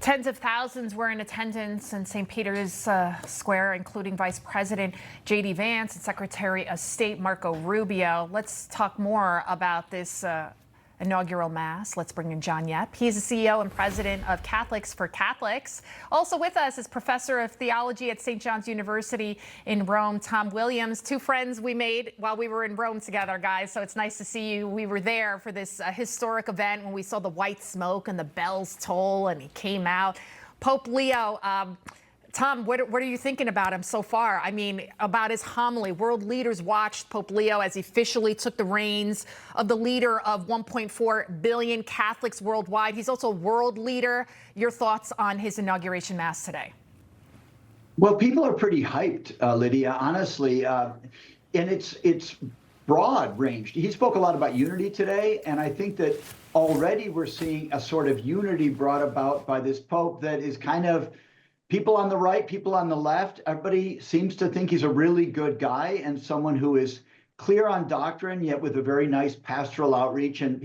Tens of thousands were in attendance in St. Peter's Square, including Vice President J.D. Vance and Secretary of State Marco Rubio. Let's talk more about this inaugural Mass. Let's bring in John Yep. He's the CEO and president of Catholics for Catholics. Also with us is Professor of Theology at St. John's University in Rome, Tom Williams. Two friends we made while we were in Rome together, guys, so it's nice to see you. We were there for this historic event when we saw the white smoke and the bells toll, and he came out. Pope Leo, Tom, what are you thinking about him so far? I mean, about his homily. World leaders watched Pope Leo as he officially took the reins of the leader of 1.4 billion Catholics worldwide. He's also a world leader. Your thoughts on his inauguration Mass today? Well, people are pretty hyped, Lydia, honestly, and it's broad ranged. He spoke a lot about unity today, and I think that already we're seeing a sort of unity brought about by this Pope that is kind of people on the right, people on the left. Everybody seems to think he's a really good guy and someone who is clear on doctrine, yet with a very nice pastoral outreach. And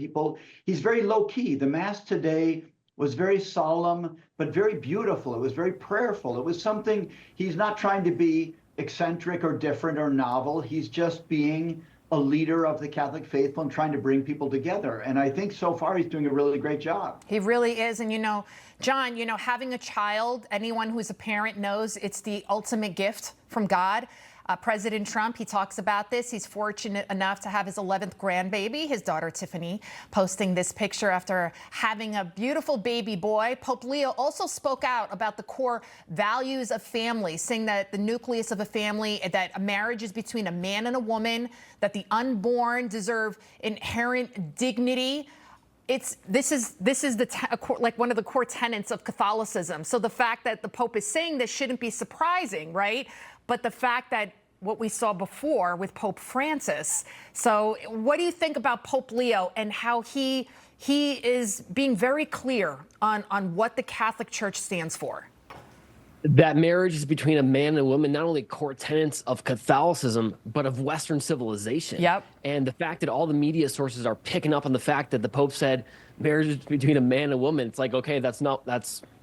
he's very low key. The Mass today was very solemn, but very beautiful. It was very prayerful. It was something, he's not trying to be eccentric or different or novel. He's just being a leader of the Catholic faithful and trying to bring people together. And I think so far he's doing a really great job. He really is. And, John, having a child, anyone who's a parent knows it's the ultimate gift from God. President Trump, he talks about this. He's fortunate enough to have his 11th grandbaby, his daughter Tiffany, posting this picture after having a beautiful baby boy. Pope Leo also spoke out about the core values of family, saying that the nucleus of a family, that a marriage is between a man and a woman, that the unborn deserve inherent dignity. This is like one of the core tenets of Catholicism. So the fact that the Pope is saying this shouldn't be surprising, right? But the fact that what we saw before with Pope Francis. So what do you think about Pope Leo and how he is being very clear on what the Catholic Church stands for? That marriage is between a man and a woman, not only core tenets of Catholicism, but of Western civilization. Yep. And the fact that all the media sources are picking up on the fact that the Pope said marriage is between a man and a woman, it's like, okay, that's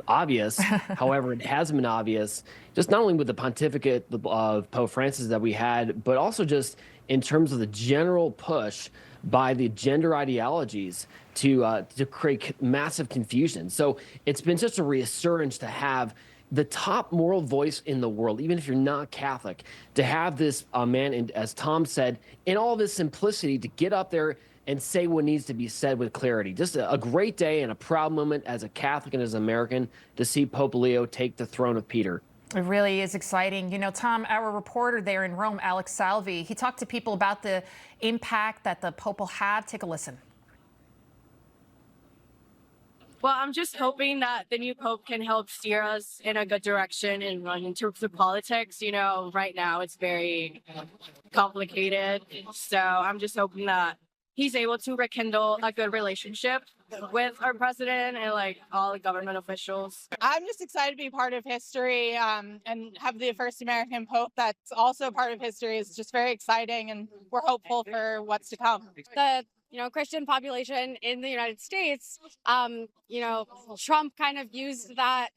obvious. However, it hasn't been obvious, just not only with the pontificate of Pope Francis that we had, but also just in terms of the general push by the gender ideologies to create massive confusion. So it's been such a reassurance to have the top moral voice in the world, even if you're not Catholic, to have this man, and as Tom said, in all this simplicity, to get up there and say what needs to be said with clarity. Just a great day and a proud moment as a Catholic and as an American to see Pope Leo take the throne of Peter. It really is exciting. Tom, our reporter there in Rome, Alex Salvi, he talked to people about the impact that the Pope will have. Take a listen. Well, I'm just hoping that the new Pope can help steer us in a good direction and run in terms of politics. Right now it's very complicated. So I'm just hoping that he's able to rekindle a good relationship with our president and all the government officials. I'm just excited to be part of history and have the first American Pope that's also part of history. Is just very exciting, and we're hopeful for what's to come. The Christian population in the United States, Trump kind of used that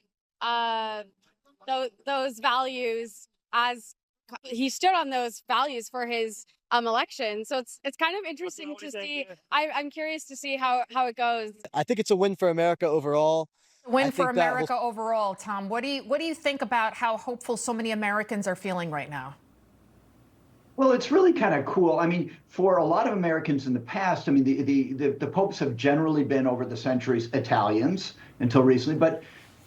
those values as he stood on those values for his election. So it's kind of interesting to see. I'm curious to see how it goes. I think it's a win for America overall. Win for America overall, Tom. What do you think about how hopeful so many Americans are feeling right now? Well, it's really kind of cool. I mean, for a lot of Americans in the past, I mean, the popes have generally been over the centuries Italians until recently, but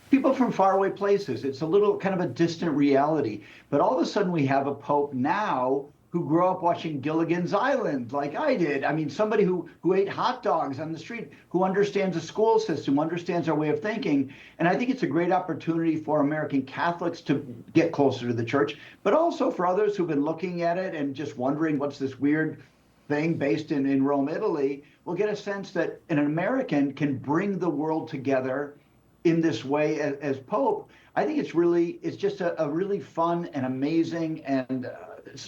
people from faraway places. It's a little kind of a distant reality. But all of a sudden we have a pope now who grew up watching Gilligan's Island like I did. I mean, somebody who ate hot dogs on the street, who understands the school system, understands our way of thinking. And I think it's a great opportunity for American Catholics to get closer to the church, but also for others who've been looking at it and just wondering what's this weird thing based in Rome, Italy, will get a sense that an American can bring the world together in this way as Pope. I think it's just a really fun and amazing and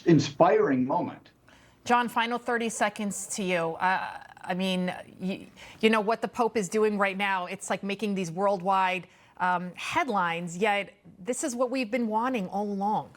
inspiring moment. John, final 30 seconds to you. I mean, you know what the Pope is doing right now. It's like making these worldwide headlines, yet this is what we've been wanting all along.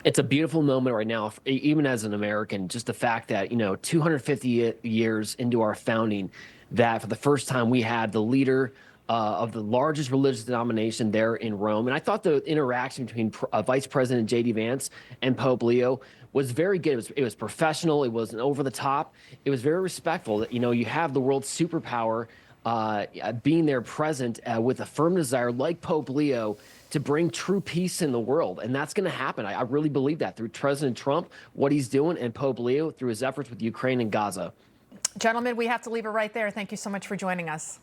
It's a beautiful moment right now, even as an American, just the fact that, 250 years into our founding, that for the first time we had the leader of the largest religious denomination there in Rome. And I thought the interaction between Vice President J.D. Vance and Pope Leo was very good. It was professional. It wasn't over the top. It was very respectful that, you have the world's superpower being there present with a firm desire like Pope Leo to bring true peace in the world. And that's going to happen. I really believe that through President Trump, what he's doing, and Pope Leo through his efforts with Ukraine and Gaza. Gentlemen, we have to leave it right there. Thank you so much for joining us.